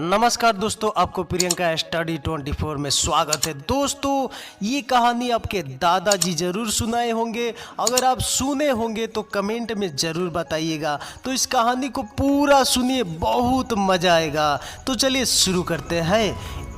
नमस्कार दोस्तों, आपको प्रियंका स्टडी 24 में स्वागत है। दोस्तों, ये कहानी आपके दादाजी ज़रूर सुनाए होंगे। अगर आप सुने होंगे तो कमेंट में ज़रूर बताइएगा। तो इस कहानी को पूरा सुनिए, बहुत मज़ा आएगा। तो चलिए शुरू करते हैं।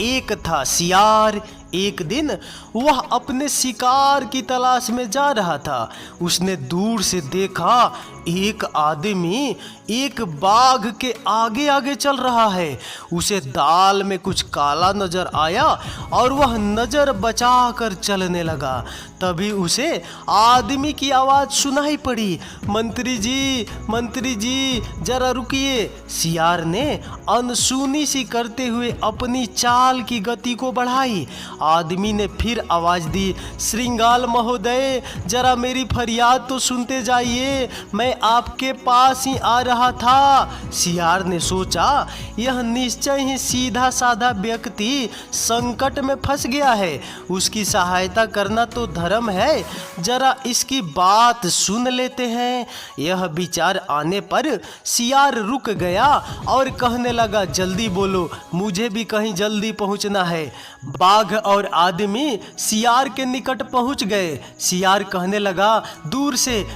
एक था सियार। एक दिन वह अपने शिकार की तलाश में जा रहा था। उसने दूर से देखा एक आदमी एक बाघ के आगे आगे चल रहा है। उसे दाल में कुछ काला नजर आया और वह नजर बचाकर चलने लगा। तभी उसे आदमी की आवाज़ सुनाई पड़ी, मंत्री जी जरा रुकिए। सियार ने अनसुनी सी करते हुए अपनी चाल की गति को बढ़ाई। आदमी ने फिर आवाज़ दी, श्रृंगाल महोदय, जरा मेरी फरियाद तो सुनते जाइए, मैं आपके पास ही आ रहा था। सियार ने सोचा, यह निश्चय ही सीधा साधा व्यक्ति संकट में फंस गया है। उसकी सहायता करना तो धर्म है, जरा इसकी बात सुन लेते हैं। यह विचार आने पर सियार रुक गया और कहने लगा, जल्दी बोलो, मुझे भी कहीं जल्दी पहुंचना है। बाघ और आदमी सियार के निकट पहुंच गए। सियार कहने लगा,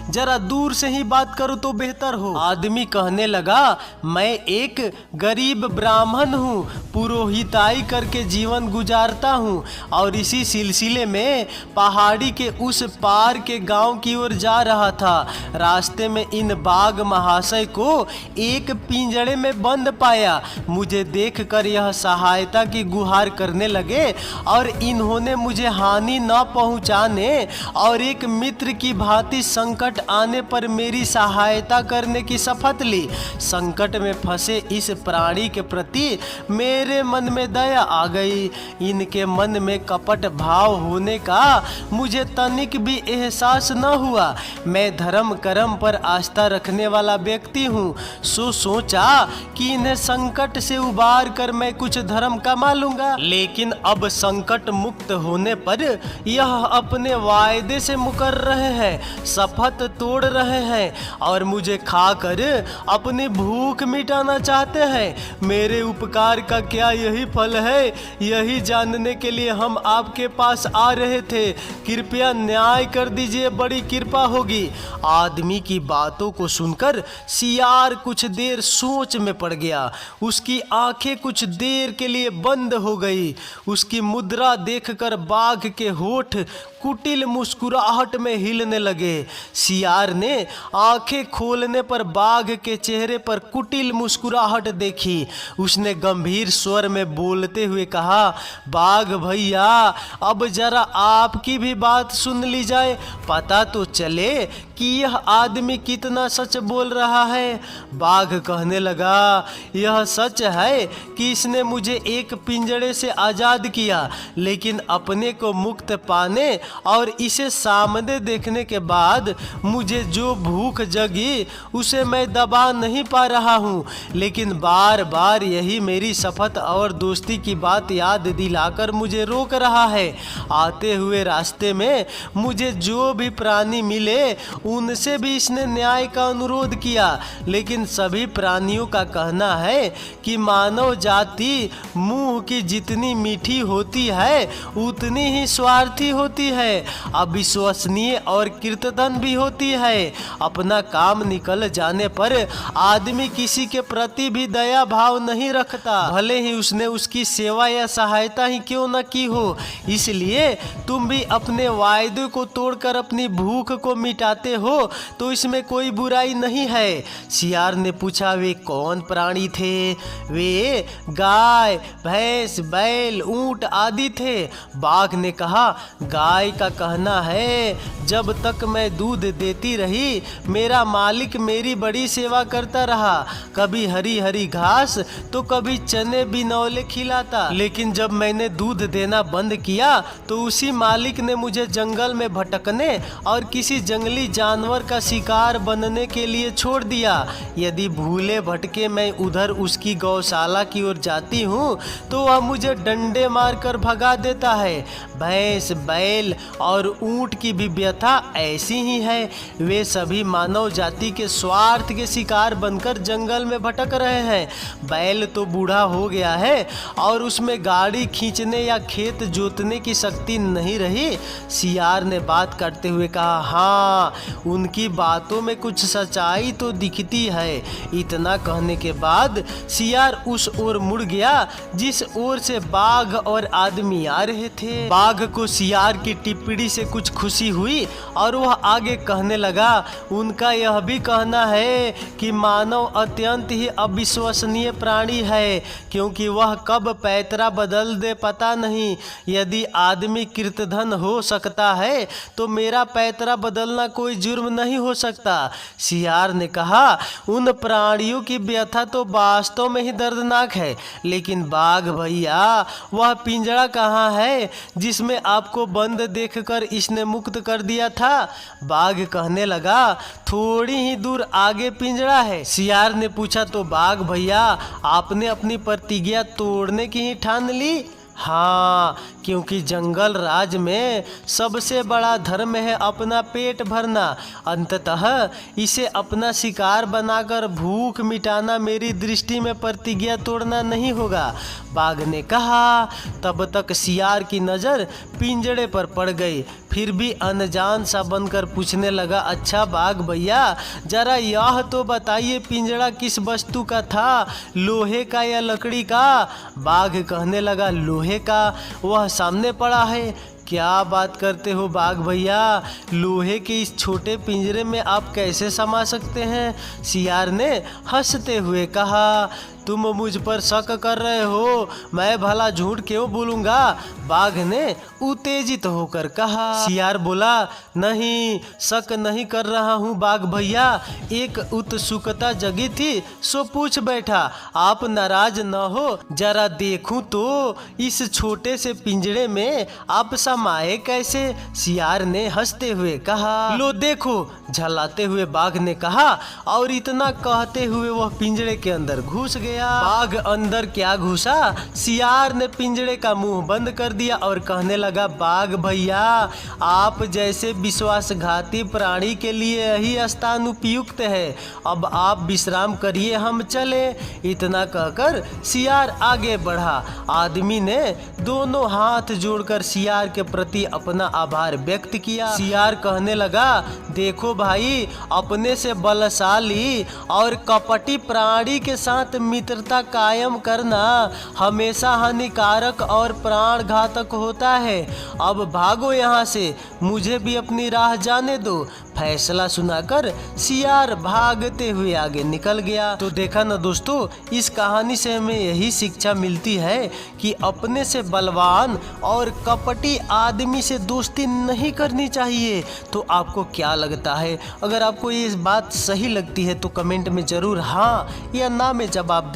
जरा दूर से ही बात करो तो बेहतर हो। आदमी कहने लगा, मैं एक गरीब ब्राह्मण हूँ, पुरोहिताई करके जीवन गुजारता हूँ और इसी सिलसिले में पहाड़ी के उस पार के गांव की ओर जा रहा था। रास्ते में इन बाघ महाशय को एक पिंजड़े में बंद पाया। मुझे देखकर यह सहायता की गुहार करने लगे और इन्होंने मुझे हानि न पहुंचाने और एक मित्र की भांति संकट आने पर मेरी सहायता करने की शपथ ली। संकट में फंसे इस प्राणी के प्रति मेरे मन में दया आ गई। इनके मन में कपट भाव होने का मुझे तनिक भी एहसास न हुआ। मैं धर्म कर्म पर आस्था रखने वाला व्यक्ति हूँ, सो सोचा कि इन्हें संकट से उबार कर मैं कुछ धर्म कमा लूंगा। लेकिन अब संकट मुक्त होने पर यह अपने वायदे से मुकर रहे हैं, शपथ तोड़ रहे हैं और मुझे खाकर अपनी भूख मिटाना चाहते हैं। मेरे उपकार का क्या यही फल है? यही जानने के लिए हम आपके पास आ रहे थे। कृपया न्याय कर दीजिए, बड़ी कृपा होगी। आदमी की बातों को सुनकर सियार कुछ देर सोच में पड़ गया। उसकी आंखें कुछ देर के लिए बंद हो गई। उसकी मुद्रा देखकर बाघ के होठ कुटिल मुस्कुराहट में हिलने लगे। सियार ने आंखें खोलने पर बाघ के चेहरे पर कुटिल मुस्कुराहट देखी। उसने गंभीर स्वर में बोलते हुए कहा, बाघ भैया, अब जरा आपकी भी बात सुन ली जाए, पता तो चले कि यह आदमी कितना सच बोल रहा है। बाघ कहने लगा, यह सच है कि इसने मुझे एक पिंजड़े से आज़ाद किया, लेकिन अपने को मुक्त पाने और इसे सामने देखने के बाद मुझे जो भूख जगी उसे मैं दबा नहीं पा रहा हूँ। लेकिन बार बार यही मेरी शपथ और दोस्ती की बात याद दिलाकर मुझे रोक रहा है। आते हुए रास्ते में मुझे जो भी प्राणी मिले उनसे भी इसने न्याय का अनुरोध किया, लेकिन सभी प्राणियों का कहना है कि मानव जाति मुंह की जितनी मीठी होती है उतनी ही स्वार्थी होती है, अविश्वसनीय और कृतघ्न भी होती है। अपना काम निकल जाने पर आदमी किसी के प्रति भी दया भाव नहीं रखता, भले ही उसने उसकी सेवा या सहायता ही क्यों न की हो। इसलिए तुम भी अपने वायदे को तोड़कर अपनी भूख को मिटाते हो तो इसमें कोई बुराई नहीं है। सियार ने पूछा, वे कौन प्राणी थे? वे गाय, भैंस, बैल, ऊंट आदि थे। बाघ ने कहा, गाय का कहना है, जब तक मैं दूध देती रही मेरा मालिक मेरी बड़ी सेवा करता रहा। कभी हरी हरी घास तो कभी चने बिनौले खिलाता, लेकिन जब मैंने दूध देना बंद किया तो उसी मालिक ने मुझे जंगल में भटकने और किसी जंगली जानवर का शिकार बनने के लिए छोड़ दिया। यदि भूले भटके मैं उधर उसकी गौशाला की ओर जाती हूँ तो वह मुझे डंडे मारकर भगा देता है। भैंस, बैल और ऊंट की भी व्यथा ऐसी ही है। वे सभी मानव जाति के स्वार्थ के शिकार बनकर जंगल में भटक रहे हैं। बैल तो बूढ़ा हो गया है और उसमें गाड़ी खींचने या खेत जोतने की शक्ति नहीं रही। सियार ने बात करते हुए कहा, हाँ, उनकी बातों में कुछ सच्चाई तो दिखती है। इतना कहने के बाद सियार उस ओर मुड़ गया जिस ओर से बाघ और आदमी आ रहे थे। बाघ को सियार की टिप्पणी से कुछ खुशी हुई और वह आगे कहने लगा, उनका यह भी कहना है कि मानव अत्यंत ही अविश्वसनीय प्राणी है, क्योंकि वह कब पैतरा बदल दे पता नहीं। यदि आदमी कृतधन हो सकता है तो मेरा पैतरा बदलना कोई जुर्म नहीं हो सकता। सियार ने कहा, उन प्राणियों की व्यथा तो वास्तव में ही दर्दनाक है, लेकिन बाघ भैया, वह पिंजरा कहाँ है जिसमें आपको बंद देखकर इसने मुक्त कर दिया था? बाघ कहने लगा, थोड़ी ही दूर आगे पिंजरा है। सियार ने पूछा, तो बाघ भैया, आपने अपनी प्रतिज्ञा तोड़ने की ही ठान ली? हाँ, क्योंकि जंगल राज में सबसे बड़ा धर्म है अपना पेट भरना। अंततः इसे अपना शिकार बनाकर भूख मिटाना मेरी दृष्टि में प्रतिज्ञा तोड़ना नहीं होगा। बाघ ने कहा। तब तक सियार की नज़र पिंजड़े पर पड़ गई। फिर भी अनजान सा बनकर पूछने लगा, अच्छा बाघ भैया, जरा यह तो बताइए, पिंजड़ा किस वस्तु का था, लोहे का या लकड़ी का? बाघ कहने लगा, लोहे का, वह सामने पड़ा है। क्या बात करते हो बाघ भैया, लोहे के इस छोटे पिंजरे में आप कैसे समा सकते हैं? सियार ने हंसते हुए कहा, तुम मुझ पर शक कर रहे हो, मैं भला झूठ क्यों बोलूँगा? बाघ ने उत्तेजित होकर कहा। सियार बोला, नहीं, शक नहीं कर रहा हूँ बाघ भैया, एक उत्सुकता जगी थी सो पूछ बैठा। आप नाराज न हो, जरा देखूं तो इस छोटे से पिंजरे में आप समाये कैसे? सियार ने हंसते हुए कहा। लो देखो, झल्लाते हुए बाघ ने कहा, और इतना कहते हुए वह पिंजरे के अंदर घुस गया। बाघ अंदर क्या घुसा, सियार ने पिंजरे का मुंह बंद कर दिया और कहने लगा, बाघ भैया, आप जैसे विश्वासघाती प्राणी के लिए यही स्थान उपयुक्त है। अब आप विश्राम करिए, हम चले। इतना कहकर सियार आगे बढ़ा। आदमी ने दोनों हाथ जोड़कर सियार के प्रति अपना आभार व्यक्त किया। सियार कहने लगा, देखो भाई, अपने से बलशाली और कपटी प्राणी के साथ मित्रता कायम करना हमेशा हानिकारक और प्राण घातक होता है। अब भागो यहाँ से, मुझे भी अपनी राह जाने दो। फैसला सुनाकर सियार भागते हुए आगे निकल गया। तो देखा ना दोस्तों, इस कहानी से हमें यही शिक्षा मिलती है कि अपने से बलवान और कपटी आदमी से दोस्ती नहीं करनी चाहिए। तो आपको क्या लगता है? अगर आपको ये बात सही लगती है तो कमेंट में ज़रूर हाँ या ना में जवाब दें।